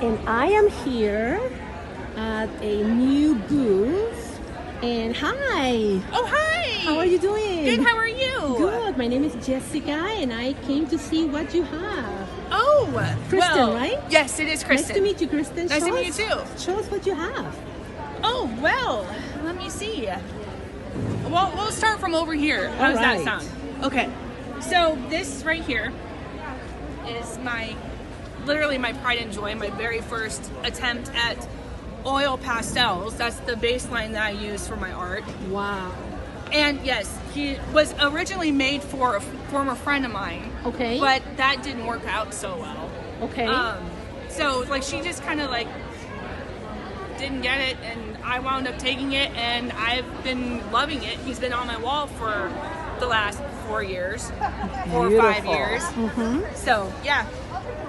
And I am here at a new booth. And hi! Oh, hi! How are you doing? Good, how are you? Good. My name is Jessica, and I came to see what you have. Oh, Kristen, well, right? Yes, it is Kristen. Nice to meet you, Kristen. Nice to meet you too. Show us what you have. Oh, well, let me see. Well, we'll start from over here. How does that sound? Okay, so this right here is literally my pride and joy, my very first attempt at oil pastels. That's the baseline that I use for my art. Wow. And yes, he was originally made for a former friend of mine. Okay. But that didn't work out so well. Okay. So like she just kind of like didn't get it, and I wound up taking it, and I've been loving it. He's been on my wall for the last 4 years, 4 or 5 years. Mm-hmm. So yeah.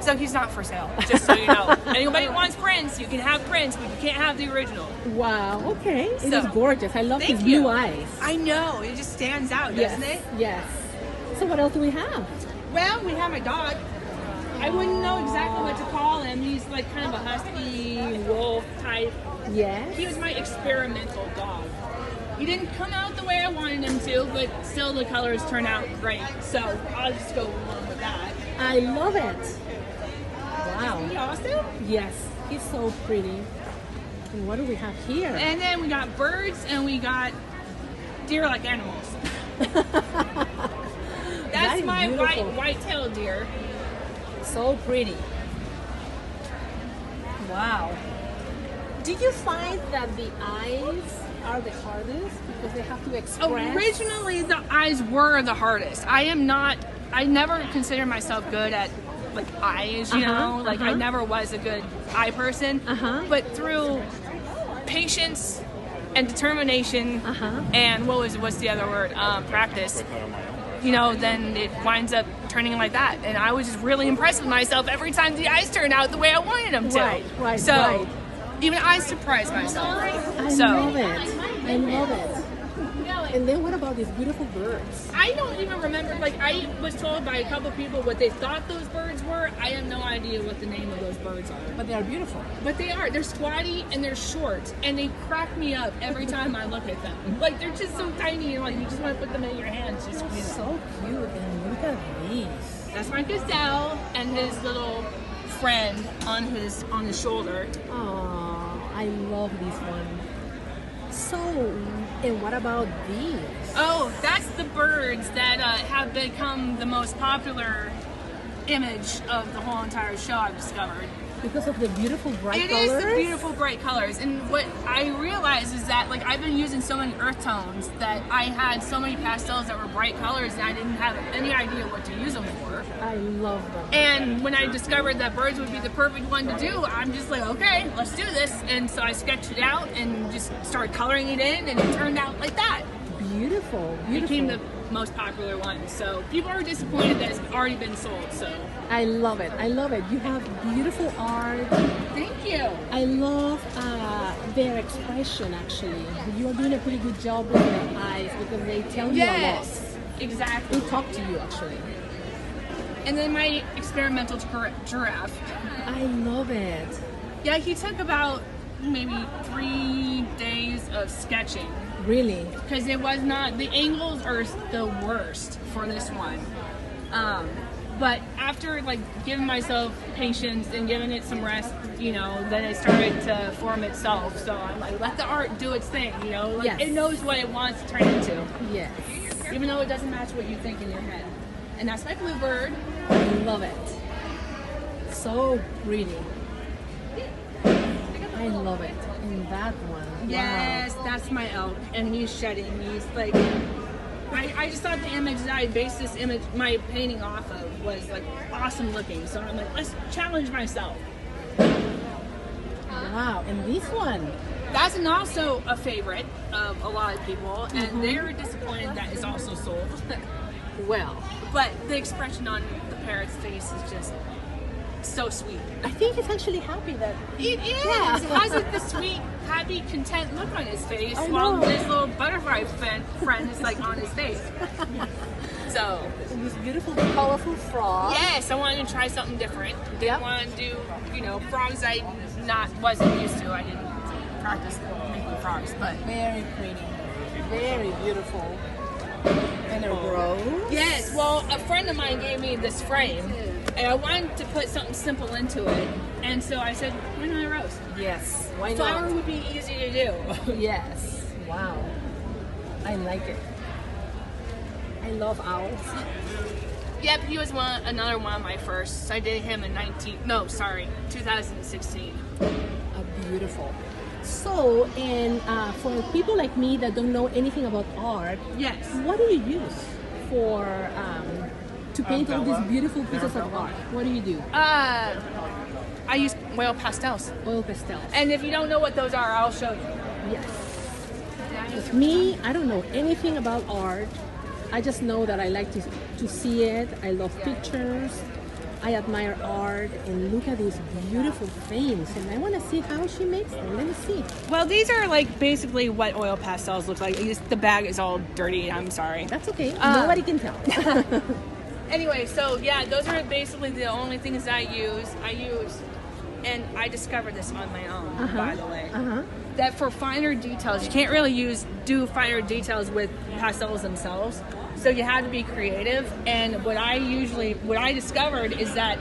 So he's not for sale, just so you know. Anybody wants prints, you can have prints, but you can't have the original. Wow, okay. It So, is gorgeous. I love his thank you. blue eyes. I know, it just stands out, doesn't it? Yes. So what else do we have? Well, we have my dog. I wouldn't know exactly what to call him. He's like kind of a husky wolf type. Yes. He was my experimental dog. He didn't come out the way I wanted him to, but still the colors turn out great. So I'll just go along with that. I love it. Wow. Isn't he awesome? Yes, he's so pretty. And what do we have here? And then we got birds and we got deer-like animals. That's my beautiful. white-tailed deer. So pretty. Wow. Did you find that the eyes are the hardest because they have to express? Originally, the eyes were the hardest. I never considered myself good at like eyes, you know? Like I never was a good eye person. But through patience and determination and what's the other word? Practice. You know, then it winds up turning like that. And I was just really impressed with myself every time the eyes turned out the way I wanted them to. Right. So even I surprised myself. I love it. I love it. And then what about these beautiful birds? I don't even remember, like I was told by a couple people what they thought those birds were. I have no idea what the name of those birds are. But they are beautiful. But they are. They're squatty and they're short, and they crack me up every time I look at them. Like they're just so tiny, and like you just want to put them in your hands. Just So cute. And look at these. That's my gazelle and his little friend on his shoulder. Oh, I love this one. So, and what about these? Oh, that's the birds that have become the most popular image of the whole entire show, I've discovered. Because of the beautiful bright colors? It is the beautiful bright colors. And what I realized is that like I've been using so many earth tones that I had so many pastels that were bright colors and I didn't have any idea what to use them for. I love them. And when I discovered that birds would be the perfect one to do, I'm just like, okay, let's do this. And so I sketched it out and just started coloring it in, and it turned out like that. Beautiful. It became the most popular one. So people are disappointed that it's already been sold. So I love it. I love it. You have beautiful art. thank you. I love their expression, actually. You are doing a pretty good job with their eyes because they tell you a lot. Yes, exactly. They talk to you, actually. And then my experimental giraffe. I love it. Yeah, he took about maybe 3 days of sketching. Really? Because it was not, the angles are the worst for this one. But after like giving myself patience and giving it some rest, you know, then it started to form itself. So I'm like, let the art do its thing, you know? Like, Yes. It knows what it wants to turn into. Yes. Even though it doesn't match what you think in your head. And that's my bluebird. I love it. So pretty. I love it. And that one. Yes, that's my elk, and he's shedding. He's like, I just thought the image that I based this image, my painting off of, was like awesome looking. So I'm like, let's challenge myself. Wow. And this one. That's also a favorite of a lot of people, and they're disappointed that it's also sold. Well, But the expression on the parrot's face is just so sweet. I think he's actually happy that It is. Yeah. It has like the sweet, happy, content look on his face, I while know. this little butterfly friend is like on his face. So This beautiful, colorful frog. yes, I wanted to try something different. Didn't want to do, frogs I wasn't used to. I didn't practice making frogs, but Very pretty. Very beautiful. And a rose. yes. Well, a friend of mine gave me this frame, and I wanted to put something simple into it, and so I said, why not a rose? Yes. Why not? Flower would be easy to do. Yes. Wow. I like it. I love owls. Yep, he was another one of my firsts. I did him in 2016. Beautiful. So, and for people like me that don't know anything about art, Yes. what do you use for to paint all these beautiful pieces of art? What do you do? I use oil pastels. Oil pastels. And if you don't know what those are, I'll show you. Yes. With me, I don't know anything about art. I just know that I like to see it. I love pictures. I admire art, and look at these beautiful frames, and I want to see how she makes them. Let me see. Well, these are like basically what oil pastels look like. The bag is all dirty. I'm sorry. That's okay. Nobody can tell. Anyway, so yeah, those are basically the only things that I use. And I discovered this on my own, by the way. That for finer details, you can't really do finer details with pastels themselves. So you have to be creative. And what I discovered is that